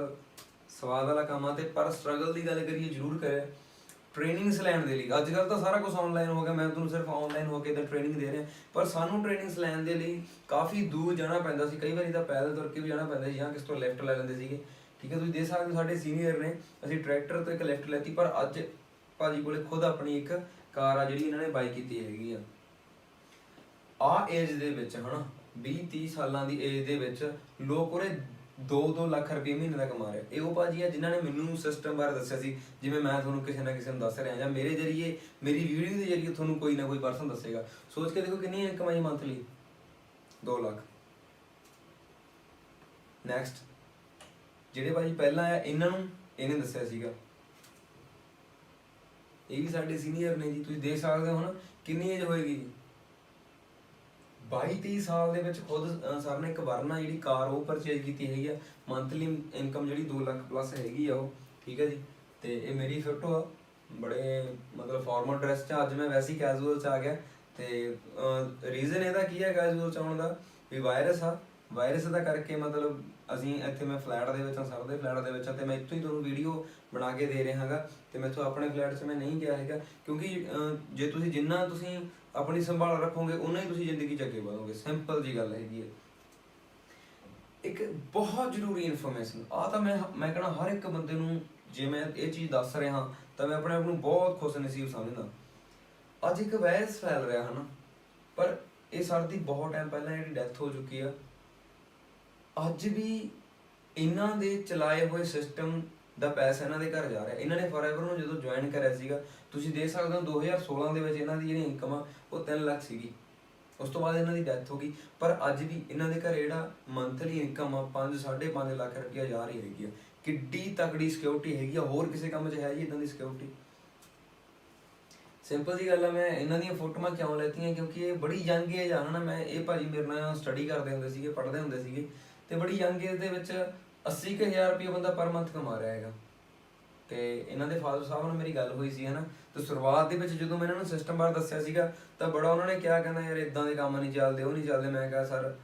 ਸਵਾਦ ਵਾਲਾ ਕੰਮ ਆ। ਤੇ ਪਰ ਸਟਰਗਲ ਦੀ ਗੱਲ ਕਰੀਏ, ਜ਼ਰੂਰ ਕਰਿਆ ਟ੍ਰੇਨਿੰਗਸ ਲੈਣ ਦੇ ਲਈ। ਅੱਜ ਕੱਲ੍ਹ ਤਾਂ ਸਾਰਾ ਕੁਝ ਆਨਲਾਈਨ ਹੋ ਗਿਆ, ਮੈਂ ਤੁਹਾਨੂੰ ਸਿਰਫ ਆਨਲਾਈਨ ਹੋ ਕੇ ਤਾਂ ਟ੍ਰੇਨਿੰਗ ਦੇ ਰਿਹਾ, ਪਰ ਸਾਨੂੰ ਟ੍ਰੇਨਿੰਗਸ ਲੈਣ ਦੇ ਲਈ ਕਾਫੀ ਦੂਰ ਜਾਣਾ ਪੈਂਦਾ ਸੀ। ਕਈ ਵਾਰੀ ਤਾਂ ਪੈਦਲ ਤੁਰ ਕੇ ਵੀ ਜਾਣਾ ਪੈਂਦਾ ਸੀ, ਜਾਂ ਕਿਸ ਤੋਂ ਲਿਫਟ ਲੈ ਲੈਂਦੇ ਸੀਗੇ। ਠੀਕ ਹੈ, ਤੁਸੀਂ ਦੇਖ ਸਕਦੇ ਹੋ ਸਾਡੇ ਸੀਨੀਅਰ ਨੇ, ਅਸੀਂ ਟਰੈਕਟਰ ਤੋਂ ਇੱਕ ਲਿਫਟ ਲੈਤੀ, ਪਰ ਅੱਜ ਭਾਜੀ ਕੋਲੇ ਖੁਦ ਆਪਣੀ ਇੱਕ ਕਾਰ ਆ ਜਿਹੜੀ ਇਹਨਾਂ ਨੇ ਬਾਈ ਕੀਤੀ ਹੈਗੀ ਆ। ਆਹ ਏਜ ਦੇ ਵਿੱਚ, ਹਨਾ, 20-30 ਸਾਲਾਂ ਦੀ ਏਜ ਦੇ ਵਿੱਚ ਲੋਕ ਉਹਨੇ 2-2 ਲੱਖ ਰੁਪਏ ਮਹੀਨੇ ਦਾ ਕਮਾ ਰਿਹਾ। ਇਹ ਉਹ ਭਾਜੀ ਆ ਜਿਨ੍ਹਾਂ ਨੇ ਮੈਨੂੰ ਸਿਸਟਮ ਬਾਰੇ ਦੱਸਿਆ ਸੀ, ਜਿਵੇਂ ਮੈਂ ਤੁਹਾਨੂੰ ਕਿਸੇ ਨਾ ਕਿਸੇ ਨੂੰ ਦੱਸ ਰਿਹਾ, ਜਾਂ ਮੇਰੇ ਜਰੀਏ, ਮੇਰੀ ਵੀਡੀਓ ਦੇ ਜਰੀਏ ਤੁਹਾਨੂੰ ਕੋਈ ਨਾ ਕੋਈ ਪਰਸਨ ਦੱਸੇਗਾ। ਸੋਚ ਕੇ ਦੇਖੋ ਕਿੰਨੀ ਇਨਕਮ ਆਈ ਮੰਥਲੀ? 2 ਲੱਖ। ਨੈਕਸਟ ਜਿਹੜੇ ਭਾਜੀ ਪਹਿਲਾਂ ਆ, ਇਹਨਾਂ ਨੂੰ ਇਹਨੇ ਦੱਸਿਆ ਸੀਗਾ, ਇਹ ਵੀ ਸਾਡੇ ਸੀਨੀਅਰ ਨੇ ਜੀ। ਤੁਸੀਂ ਦੇਖ ਸਕਦੇ ਹੋ ਨਾ ਕਿੰਨੀ ਏਜ ਹੋਏਗੀ? 22-23 ਸਾਲ ਦੇ ਵਿੱਚ ਖੁਦ ਸਰ ਨੇ ਇੱਕ ਵਰਨਾ ਜਿਹੜੀ ਕਾਰ ਉਹ ਪਰਚੇਜ ਕੀਤੀ ਹੈਗੀ ਆ। ਮੰਥਲੀ ਇਨਕਮ ਜਿਹੜੀ 2 ਲੱਖ ਪਲੱਸ ਹੈਗੀ ਆ ਉਹ। ਠੀਕ ਹੈ ਜੀ। ਤੇ ਇਹ ਮੇਰੀ ਫੋਟੋ ਆ, ਬੜੇ ਮਤਲਬ ਫਾਰਮਲ ਡਰੈਸ 'ਚ। ਅੱਜ ਮੈਂ ਵੈਸੇ ਹੀ ਕੈਜੂਅਲ 'ਚ ਆ ਗਿਆ। ਤੇ ਰੀਜ਼ਨ ਇਹਦਾ ਕੀ ਹੈ ਕੈਜੂਅਲ 'ਚ ਆਉਣ ਦਾ? ਵੀ ਵਾਇਰਸ ਆ। ਵਾਇਰਸ ਦਾ ਕਰਕੇ ਮਤਲਬ ਅਸੀਂ ਇੱਥੇ, ਮੈਂ ਫਲੈਟ ਦੇ ਵਿੱਚ ਹਾਂ, ਸਰ ਦੇ ਫਲੈਟ ਦੇ ਵਿੱਚ ਆ, ਤੇ ਮੈਂ ਇੱਥੋਂ ਹੀ ਤੁਹਾਨੂੰ ਵੀਡੀਓ ਬਣਾ ਕੇ ਦੇ ਰਿਹਾ ਹੈਗਾ। ਤੇ ਮੈਥੋਂ ਆਪਣੇ ਫਲੈਟ 'ਚ ਮੈਂ ਨਹੀਂ ਗਿਆ ਹੈਗਾ, ਕਿਉਂਕਿ ਜੇ ਤੁਸੀਂ ਜਿੰਨਾ ਤੁਸੀਂ ਆਪਣੀ ਸੰਭਾਲ ਰੱਖੋਗੇ ਉਨਾ ਹੀ ਤੁਸੀਂ ਜ਼ਿੰਦਗੀ 'ਚ ਅੱਗੇ ਵਧੋਗੇ। ਸਿੰਪਲ ਜੀ ਗੱਲ ਹੈਗੀ ਹੈ। ਇੱਕ ਬਹੁਤ ਜ਼ਰੂਰੀ ਇਨਫੋਰਮੇਸ਼ਨ ਆ ਤਾਂ ਮੈਂ ਕਹਿਣਾ ਹਰ ਇੱਕ ਬੰਦੇ ਨੂੰ, ਜੇ ਮੈਂ ਇਹ ਚੀਜ਼ ਦੱਸ ਰਿਹਾ ਤਾਂ ਮੈਂ ਆਪਣੇ ਆਪ ਨੂੰ ਬਹੁਤ ਖੁਸ਼ਨਸੀਬ ਸਮਝਦਾ। ਅੱਜ ਇੱਕ ਵਾਇਰਸ ਫੈਲ ਰਿਹਾ ਹੈ ਨਾ, ਪਰ ਇਹ ਸਰ ਦੀ ਬਹੁਤ ਟਾਈਮ ਪਹਿਲਾਂ ਜਿਹੜੀ ਡੈਥ ਹੋ ਚੁੱਕੀ ਆ। ਅੱਜ ਵੀ ਇਹਨਾਂ ਦੇ ਚਲਾਏ ਹੋਏ ਸਿਸਟਮ ਦਾ ਪੈਸਾ ਇਹਨਾਂ ਦੇ ਘਰ ਜਾ ਰਿਹਾ। ਇਹਨਾਂ ਨੇ ਫੋਰਐਵਰ ਨੂੰ ਜਦੋਂ ਜੁਆਇਨ ਕਰਿਆ ਸੀਗਾ, ਤੁਸੀਂ ਦੇਖ ਸਕਦੇ ਹੋ 2016 ਦੇ ਵਿੱਚ ਇਹਨਾਂ ਦੀ ਜਿਹੜੀ ਇਨਕਮ ਆ ਉਹ 3 ਲੱਖ ਸੀਗੀ। ਉਸ ਤੋਂ ਬਾਅਦ ਇਹਨਾਂ ਦੀ ਡੈਥ ਹੋ ਗਈ, ਪਰ ਅੱਜ ਵੀ ਇਹਨਾਂ ਦੇ ਘਰੇ ਜਿਹੜਾ ਮੰਥਲੀ ਇਨਕਮ ਆ 5-5.5 ਲੱਖ ਰੁਪਇਆ ਜਾ ਰਹੀ ਹੈਗੀ ਆ। ਕਿੱਡੀ ਤਕੜੀ ਸਿਕਿਉਰਿਟੀ ਹੈਗੀ ਆ, ਹੋਰ ਕਿਸੇ ਕੰਮ 'ਚ ਹੈ ਜੀ ਇੱਦਾਂ ਦੀ ਸਿਕਿਉਰਿਟੀ? ਸਿੰਪਲ ਜੀ ਗੱਲ ਆ। ਮੈਂ ਇਹਨਾਂ ਦੀਆਂ ਫੋਟੋਆਂ ਕਿਉਂ ਲੈਤੀਆਂ? ਕਿਉਂਕਿ ਇਹ ਬੜੀ ਯੰਗ ਏਜ ਆ, ਹਨਾ? ਮੈਂ ਇਹ ਭਾਜੀ ਮੇਰੇ ਨਾਲ ਸਟੱਡੀ ਕਰਦੇ ਹੁੰਦੇ ਸੀਗੇ, ਪੜ੍ਹਦੇ ਹੁੰਦੇ ਸੀਗੇ, ਤੇ ਬੜੀ ਯੰਗ ਏਜ ਦੇ ਵਿੱਚ 80,000 ਰੁਪਏ ਬੰਦਾ ਪਰ ਮੰਥ ਕਮਾ ਰਿਹਾ ਹੈਗਾ। ਤੇ ਇਹਨਾਂ ਦੇ ਫਾਦਰ ਸਾਹਿਬ ਨਾਲ ਮੇਰੀ ਗੱਲ ਹੋਈ ਸੀ ਹਨਾ। ਤੇ ਸ਼ੁਰੂਆਤ ਦੇ ਵਿੱਚ ਜਦੋਂ ਮੈਂ ਇਹਨਾਂ ਨੂੰ ਸਿਸਟਮ ਬਾਰੇ ਦੱਸਿਆ ਸੀਗਾ ਤਾਂ ਬੜਾ ਉਹਨਾਂ ਨੇ ਕਿਹਾ, ਕਹਿੰਦਾ ਯਾਰ ਇਦਾਂ ਦੇ ਕੰਮ ਨਹੀਂ ਚੱਲਦੇ, ਉਹ ਨਹੀਂ ਚੱਲਦੇ। ਮੈਂ ਕਿਹਾ ਸਰ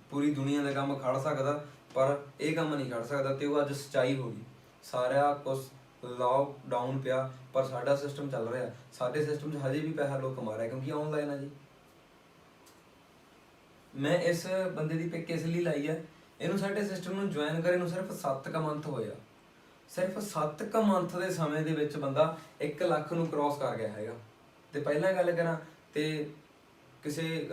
ਪੂਰੀ ਦੁਨੀਆ ਦਾ ਕੰਮ ਖੜ ਸਕਦਾ ਪਰ ਇਹ ਕੰਮ ਨਹੀਂ ਖੜ ਸਕਦਾ। ਤੇ ਉਹ ਅੱਜ ਸੱਚਾਈ ਹੋ ਗਈ। ਸਾਰਾ ਕੁਛ ਲਾਕਡਾਊਨ ਪਿਆ ਪਰ ਸਾਡਾ ਸਿਸਟਮ ਚੱਲ ਰਿਹਾ। ਸਾਡੇ ਸਿਸਟਮ 'ਚ ਹਜੇ ਵੀ ਪੈਸਾ ਲੋਕ ਕਮਾ ਰਹੇ ਕਿਉਂਕਿ ਆਨਲਾਈਨ ਆ ਜੀ। ਮੈਂ ਇਸ ਬੰਦੇ ਦੀ ਪਿਕ ਇਸ ਲਈ ਲਾਈ ਹੈ, ਇਹਨੂੰ ਸਾਡੇ ਸਿਸਟਮ ਨੂੰ ਜੁਆਇਨ ਕਰੇ ਨੂੰ ਸਿਰਫ 7 ਕੁ ਮੰਥ ਹੋਇਆ। ਸਿਰਫ 7 ਕੁ ਮੰਥ ਦੇ ਸਮੇਂ ਦੇ ਵਿੱਚ ਬੰਦਾ 1 ਲੱਖ ਨੂੰ ਕ੍ਰਾਸ ਕਰ ਗਿਆ ਹੈਗਾ। ਤੇ ਪਹਿਲਾਂ ਗੱਲ ਕਰਾਂ ਤੇ ਕਿਸੇ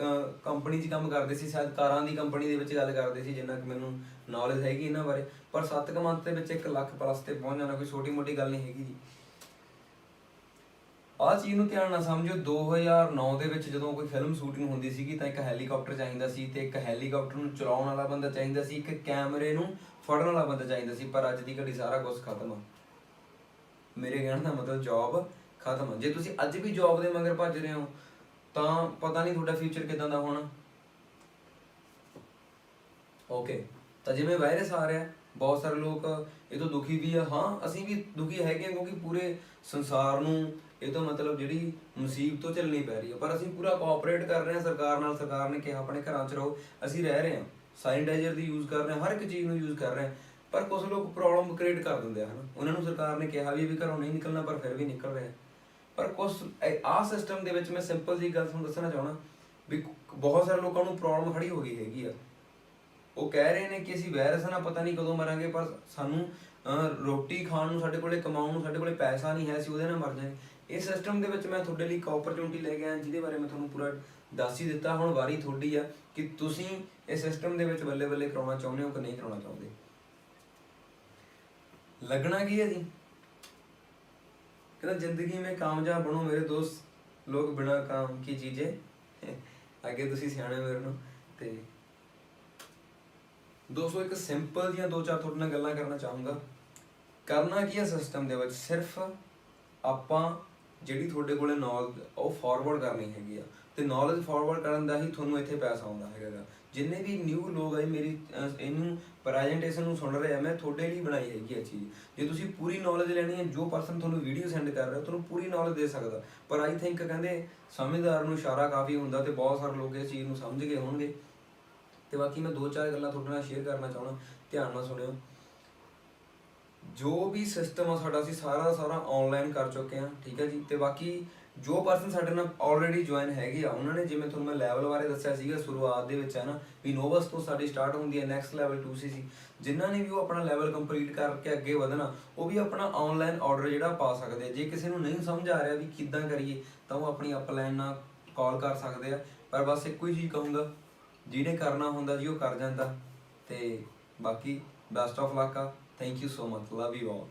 ਕੰਪਨੀ 'ਚ ਕੰਮ ਕਰਦੇ ਸੀ, ਸ਼ਾਇਦ ਕਾਰਾਂ ਦੀ ਕੰਪਨੀ ਦੇ ਵਿੱਚ ਗੱਲ ਕਰਦੇ ਸੀ, ਜਿੰਨਾ ਕਿ ਮੈਨੂੰ ਨੌਲੇਜ ਹੈਗੀ ਇਹਨਾਂ ਬਾਰੇ। ਪਰ 7 ਕੁ ਮੰਥ ਦੇ ਵਿੱਚ 1 ਲੱਖ ਪਲੱਸ ਤੇ ਪਹੁੰਚ ਜਾਣਾ ਕੋਈ ਛੋਟੀ ਮੋਟੀ ਗੱਲ ਨਹੀਂ ਹੈਗੀ ਜੀ। ਆਹ ਚੀਜ਼ ਨੂੰ ਧਿਆਨ ਨਾਲ ਸਮਝੋ। 2009 ਦੇ ਵਿੱਚ ਜਦੋਂ ਕੋਈ ਫਿਲਮ ਸ਼ੂਟਿੰਗ ਹੁੰਦੀ ਸੀਗੀ ਤਾਂ ਇੱਕ ਹੈਲੀਕਾਪਟਰ ਚਾਹੀਦਾ ਸੀ, ਤੇ ਇੱਕ ਹੈਲੀਕਾਪਟਰ ਨੂੰ ਚਲਾਉਣ ਵਾਲਾ ਬੰਦਾ ਚਾਹੀਦਾ ਸੀ, ਇੱਕ ਕੈਮਰੇ ਨੂੰ ਫੜਨ ਵਾਲਾ ਬੰਦਾ ਚਾਹੀਦਾ ਸੀ। ਪਰ ਅੱਜ ਦੀ ਘੜੀ ਸਾਰਾ ਕੁਝ ਖਤਮ ਆ। ਮੇਰੇ ਕਹਿਣ ਦਾ ਮਤਲਬ ਜੌਬ ਖਤਮ ਆ। ਜੇ ਤੁਸੀਂ ਅੱਜ ਵੀ ਜੌਬ ਦੇ ਮਗਰ ਭੱਜ ਰਹੇ ਹੋ ਤਾਂ ਪਤਾ ਨਹੀਂ ਤੁਹਾਡਾ ਫਿਊਚਰ ਕਿਦਾਂ ਦਾ ਹੋਣਾ। ਓਕੇ, ਤਾਂ ਜਿਵੇਂ ਵਾਇਰਸ ਆ ਰਿਹਾ, ਬਹੁਤ ਸਾਰੇ ਲੋਕ ਇਹ ਤੋਂ ਦੁਖੀ ਵੀ ਆ। ਹਾਂ, ਅਸੀਂ ਵੀ ਦੁਖੀ ਹੈਗੇ ਕਿਉਂਕਿ ਪੂਰੇ ਸੰਸਾਰ ਨੂੰ ਇਹ ਤੋਂ ਮਤਲਬ ਜਿਹੜੀ ਮੁਸੀਬਤ ਤੋਂ ਝੱਲਣੀ ਪੈ ਰਹੀ ਹੈ। ਪਰ ਅਸੀਂ ਪੂਰਾ ਕੋਆਪਰੇਟ ਕਰ ਰਹੇ ਹਾਂ ਸਰਕਾਰ ਨਾਲ। ਸਰਕਾਰ ਨੇ ਕਿਹਾ ਆਪਣੇ ਘਰਾਂ 'ਚ ਰਹੋ, ਅਸੀਂ ਰਹਿ ਰਹੇ ਹਾਂ, ਸੈਨੀਟਾਈਜ਼ਰ ਦੀ ਯੂਜ਼ ਕਰ ਰਹੇ ਹਾਂ, ਹਰ ਇੱਕ ਚੀਜ਼ ਨੂੰ ਯੂਜ਼ ਕਰ ਰਹੇ ਹਾਂ। ਪਰ ਕੁਝ ਲੋਕ ਪ੍ਰੋਬਲਮ ਕ੍ਰੀਏਟ ਕਰ ਦਿੰਦੇ ਆ ਹਨਾ। ਉਹਨਾਂ ਨੂੰ ਸਰਕਾਰ ਨੇ ਕਿਹਾ ਵੀ ਘਰੋਂ ਨਹੀਂ ਨਿਕਲਣਾ ਪਰ ਫਿਰ ਵੀ ਨਿਕਲ ਰਹੇ ਆ। ਪਰ ਕੁਝ ਆਹ ਸਿਸਟਮ ਦੇ ਵਿੱਚ ਮੈਂ ਸਿੰਪਲ ਜਿਹੀ ਗੱਲ ਤੁਹਾਨੂੰ ਦੱਸਣਾ ਚਾਹੁੰਦਾ ਵੀ ਬਹੁਤ ਸਾਰੇ ਲੋਕਾਂ ਨੂੰ ਪ੍ਰੋਬਲਮ ਖੜੀ ਹੋ ਗਈ ਹੈਗੀ ਆ। ਉਹ ਕਹਿ ਰਹੇ ਨੇ ਕਿ ਅਸੀਂ ਵਾਇਰਸ ਨਾਲ ਪਤਾ ਨਹੀਂ ਕਦੋਂ ਮਰਾਂਗੇ, ਪਰ ਸਾਨੂੰ ਰੋਟੀ ਖਾਣ ਨੂੰ, ਸਾਡੇ ਕੋਲੇ ਕਮਾਉਣ ਨੂੰ ਸਾਡੇ ਕੋਲੇ ਪੈਸਾ ਨਹੀਂ ਹੈ, ਅਸੀਂ ਉਹਦੇ ਨਾਲ ਮਰ ਜਾਵਾਂਗੇ। ਇਸ ਸਿਸਟਮ ਦੇ ਵਿੱਚ ਮੈਂ ਤੁਹਾਡੇ ਲਈ ਇੱਕ ਓਪਰਚੁਨਿਟੀ ਲੈ ਕੇ ਆਇਆ ਜਿਹਦੇ ਬਾਰੇ ਮੈਂ ਤੁਹਾਨੂੰ ਪੂਰਾ ਦੱਸ ਹੀ ਦਿੱਤਾ। ਹੁਣ ਵਾਰੀ ਤੁਹਾਡੀ ਆ ਕਿ ਤੁਸੀਂ ਇਸ ਸਿਸਟਮ ਦੇ ਵਿੱਚ ਬੱਲੇ ਬੱਲੇ ਕਰਾਉਣਾ ਚਾਹੁੰਦੇ ਹੋ ਕਿ ਨਹੀਂ ਕਰਾਉਣਾ ਚਾਹੁੰਦੇ। लगना की है जी, कहना जिंदगी में कामयाब बनो मेरे दोस्त, लोग बिना काम की चीजें आगे तुसी सियाने मेरे ਨੂੰ। ਤੇ ਦੋਸਤੋ ਇੱਕ ਸਿੰਪਲ ਜਿਹੀਆਂ 2-4 ਤੁਹਾਡੇ ਨਾਲ ਗੱਲਾਂ ਕਰਨਾ ਚਾਹੂੰਗਾ। ਕਰਨਾ ਕੀ ਹੈ ਸਿਸਟਮ ਦੇ ਵਿੱਚ, ਸਿਰਫ ਆਪਾਂ ਜਿਹੜੀ ਤੁਹਾਡੇ ਕੋਲੇ ਨੌਲੇਜ ਉਹ ਫਾਰਵਰਡ ਕਰਨੀ ਹੈਗੀ ਆ, ਤੇ ਨੌਲੇਜ ਫਾਰਵਰਡ ਕਰਨ ਦਾ ਹੀ ਤੁਹਾਨੂੰ ਇੱਥੇ ਪੈਸਾ ਆਉਂਦਾ ਹੈਗਾ। ਜਿੰਨੇ ਵੀ ਨਿਊ ਲੋਕ ਆਏ ਮੇਰੀ ਇਹਨੂੰ ਪ੍ਰੈਜੈਂਟੇਸ਼ਨ ਨੂੰ ਸੁਣ ਰਹੇ ਆ, ਮੈਂ ਤੁਹਾਡੇ ਲਈ ਬਣਾਈ ਹੈਗੀ ਇਹ ਚੀਜ਼। ਜੇ ਤੁਸੀਂ ਪੂਰੀ ਨੌਲੇਜ ਲੈਣੀ ਹੈ, ਜੋ ਪਰਸਨ ਤੁਹਾਨੂੰ ਵੀਡੀਓ ਸੈਂਡ ਕਰ ਰਿਹਾ ਤੁਹਾਨੂੰ ਪੂਰੀ ਨੌਲੇਜ ਦੇ ਸਕਦਾ। ਪਰ ਆਈ ਥਿੰਕ ਕਹਿੰਦੇ ਸਮਝਦਾਰ ਨੂੰ ਇਸ਼ਾਰਾ ਕਾਫੀ ਹੁੰਦਾ, ਤੇ ਬਹੁਤ ਸਾਰੇ ਲੋਕ ਇਸ ਚੀਜ਼ ਨੂੰ ਸਮਝ ਗਏ ਹੋਣਗੇ। ਤੇ ਬਾਕੀ ਮੈਂ 2-4 ਗੱਲਾਂ ਤੁਹਾਡੇ ਨਾਲ ਸ਼ੇਅਰ ਕਰਨਾ ਚਾਹੁੰਦਾ, ਧਿਆਨ ਨਾਲ ਸੁਣਿਓ। ਜੋ ਵੀ ਸਿਸਟਮ ਆ ਸਾਡਾ, ਅਸੀਂ ਸਾਰਾ ਦਾ ਸਾਰਾ ਆਨਲਾਈਨ ਕਰ ਚੁੱਕੇ ਹਾਂ, ਠੀਕ ਹੈ ਜੀ। ਤੇ ਬਾਕੀ ਜੋ ਪਰਸਨ ਸਾਡੇ ਨਾਲ ਆਲਰੇਡੀ ਜੁਆਇਨ ਹੈਗੇ ਆ, ਉਹਨਾਂ ਨੇ ਜਿਵੇਂ ਤੁਹਾਨੂੰ ਮੈਂ ਲੈਵਲ ਬਾਰੇ ਦੱਸਿਆ ਸੀਗਾ ਸ਼ੁਰੂਆਤ ਦੇ ਵਿੱਚ ਹੈ ਨਾ, ਵੀ ਨੋਵਸ ਤੋਂ ਸਾਡੀ ਸਟਾਰਟ ਹੁੰਦੀ ਹੈ, ਨੈਕਸਟ ਲੈਵਲ 2cc। ਜਿਨ੍ਹਾਂ ਨੇ ਵੀ ਉਹ ਆਪਣਾ ਲੈਵਲ ਕੰਪਲੀਟ ਕਰਕੇ ਅੱਗੇ ਵਧਣਾ, ਉਹ ਵੀ ਆਪਣਾ ਆਨਲਾਈਨ ਆਰਡਰ ਜਿਹੜਾ ਪਾ ਸਕਦੇ ਆ। ਜੇ ਕਿਸੇ ਨੂੰ ਨਹੀਂ ਸਮਝ ਆ ਰਿਹਾ ਵੀ ਕਿੱਦਾਂ ਕਰੀਏ ਤਾਂ ਉਹ ਆਪਣੀ ਅਪਲਾਈਨ ਨਾਲ ਕਾਲ ਕਰ ਸਕਦੇ ਆ। ਪਰ ਬਸ ਇੱਕੋ ਹੀ ਚੀਜ਼ ਕਹੂੰਗਾ, ਜਿਹਨੇ ਕਰਨਾ ਹੁੰਦਾ ਜੀ ਉਹ ਕਰ ਜਾਂਦਾ। ਤੇ ਬਾਕੀ ਬੈਸਟ ਆਫ ਲੱਕ ਆ। Thank you so much, love you all.